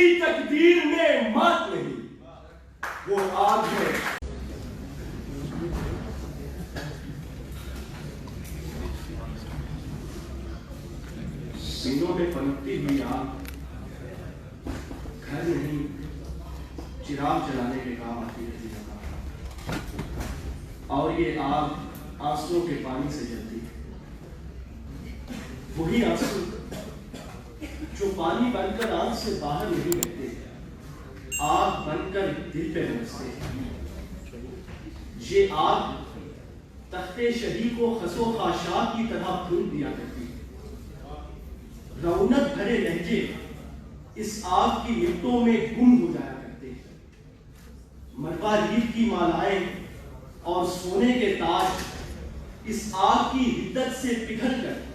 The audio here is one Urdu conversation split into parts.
کی تقدیر میں مات نہیں، وہ آگ ہے۔ سینوں میں پنپتی ہوئی آگ گھر نہیں چراغ جلانے کے کام آتی ہے، اور یہ آگ آنسوؤں کے پانی سے جلتی ہے۔ وہی آنسو جو پانی بن کر آنکھ سے باہر نہیں بہتے، آگ بن کر دل پہ برستے ہیں۔ یہ آگ تخت شہی کو خس و خاشاک کی طرح بھون دیا کرتی ہے۔ رونق بھرے لہجے اس آگ کی لپٹوں میں گم ہو جایا کرتے ہیں۔ مروارید کی مالائیں اور سونے کے تاج اس آگ کی حدت سے پگھل کر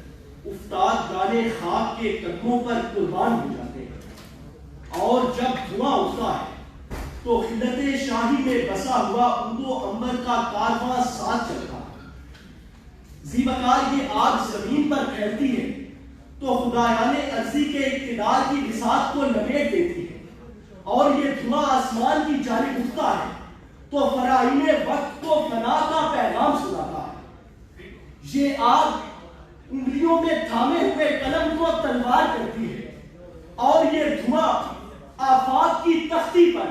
افتاد گانے خاک کے قدموں پر قربان ہو جاتے ہیں، اور جب دھواں اٹھتا ہے تو خلت شاہی میں بسا ہوا اردو عنبر کا کارواں ساتھ چلتا ہے۔ ذی وقار یہ آگ زمین پر پھیلتی ہے تو خدایان ارضی کے اقتدار کی بساط کو لپیٹ دیتی ہے، اور یہ دھواں آسمان کی جانب اٹھتا ہے تو فرائض وقت کو فنا کا پیغام سناتا ہے۔ یہ آگ انگلیوں میں تھامے ہوئے قلم کو تلوار کرتی ہے، اور یہ دھواں آفاق کی تختی پر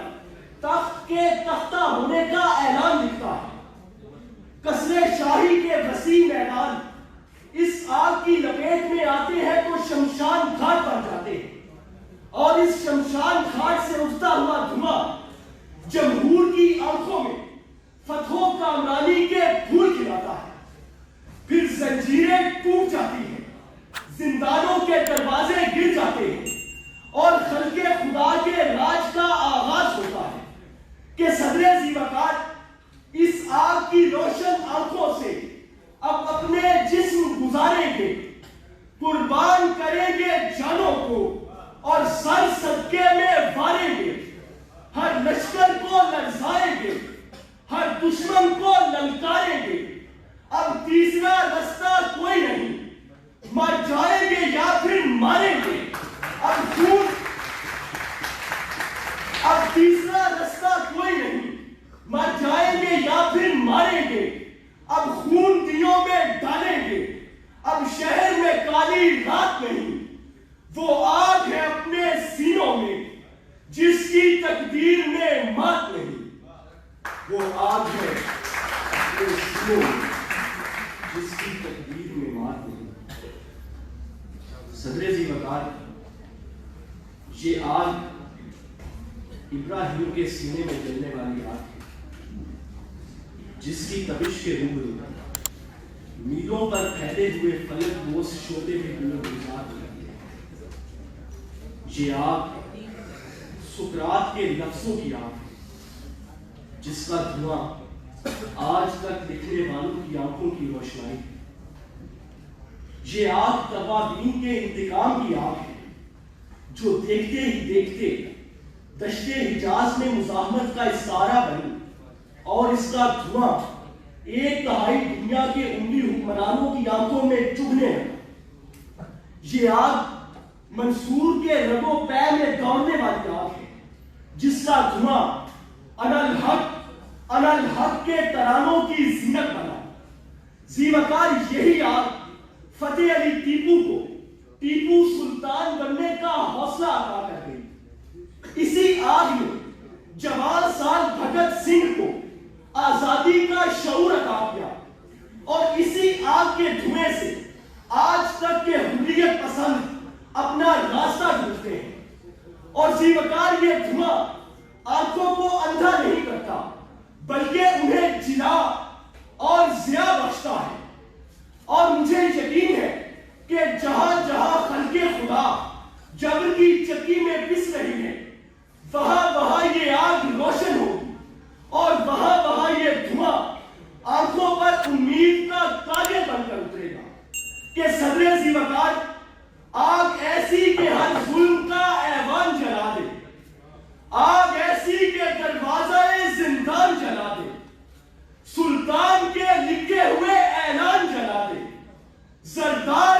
تخت کے تختہ ہونے کا اعلان لکھتا ہے۔ قصر شاہی کے وسیع میدان اس آگ کی لپیٹ میں آتے ہیں تو شمشان گھاٹ بن جاتے ہیں، اور اس شمشان گھاٹ سے اٹھتا ہوا دھواں جمہور کی آنکھوں میں فتحوں کامرانی کے پھول کھلاتا ہے۔ پھر زنجیریں ٹوٹ جاتی ہیں، زندانوں کے دروازے گر جاتے ہیں، اور خلق خدا کے راج کا آغاز ہوتا ہے کہ صدر ذی وقار اس آگ کی روشن آنکھوں سے اب اپنے جسم گزاریں گے، قربان کریں گے جانوں کو، اور سر صدقے میں واریں گے۔ ہر لشکر کو لرزائیں گے، ہر دشمن کو للکاریں گے۔ اب تیسرا رستہ کوئی نہیں، مر جائیں گے یا پھر ماریں گے۔ اب تیسرا رستہ کوئی نہیں، مر جائیں گے یا پھر ماریں گے۔ اب خون دیوں میں ڈالیں گے، اب شہر میں کالی رات نہیں، وہ آگ ہے اپنے سینوں میں جس کی تقدیر میں مات نہیں، وہ آگ ہے اپنے سینوں میں جس کی تقدیر میں مات نہیں۔ صدر ذی وقار یہ آگ ابراہیم کے سینے میں جلنے والی آگ ہے، جس کی تبش کے روبرو میلوں پر پھیلے ہوئے فلک بوس شعبے میں گلزار ہو جاتے ہیں۔ یہ آگ سقراط کے لفظوں کی آگ ہے، جس کا دھواں آج تک لکھنے والوں کی آنکھوں کی روشنائی ہے۔ یہ آگ توابین کے انتقام کی آگ ہے، جو دیکھتے ہی دیکھتے دشت حجاز میں مزاحمت کا استعارہ بنی، اور اس کا دھواں ایک تہائی دنیا کے عملی حکمرانوں کی آنکھوں میں چبھنے لگا۔ یہ آگ منصور کے رگ و پے میں دوڑنے والی آگ ہے، جس کا دھواں انا الحق کے ترانوں کی زینت بنا۔ ذی وقار یہی آگ فتح علی ٹیپو کو ٹیپو سلطان بننے کا حوصلہ عطا کر گئی۔ اسی آگ نے جوال سال بھگت سنگھ کو آزادی کا شعور عطا کیا، اور اسی آگ کے دھویں سے آج تک کے حریت پسند اپنا راستہ ڈھونڈتے ہیں۔ اور ذی وقار یہ دھواں آنکھوں کو اندھا نہیں کرتا، بلکہ انہیں جلا اور ضیاء بخشتا ہے۔ اور مجھے یقین ہے کہ جہاں جہاں خلق خدا جبر کی چکی میں پس رہی ہے، وہاں وہاں یہ آگ روشن ہوگی، اور وہاں وہاں یہ دھواں آنکھوں پر امید کا تاجر بن کر اترے گا کہ صدر ذی وقار آگ ایسی کہ ہر ظلم کا ایوان جلا دے، آگ ایسی کہ دروازہ زندان جلا دے، سلطان کے لکھے ہوئے اعلان جلا دے، زردار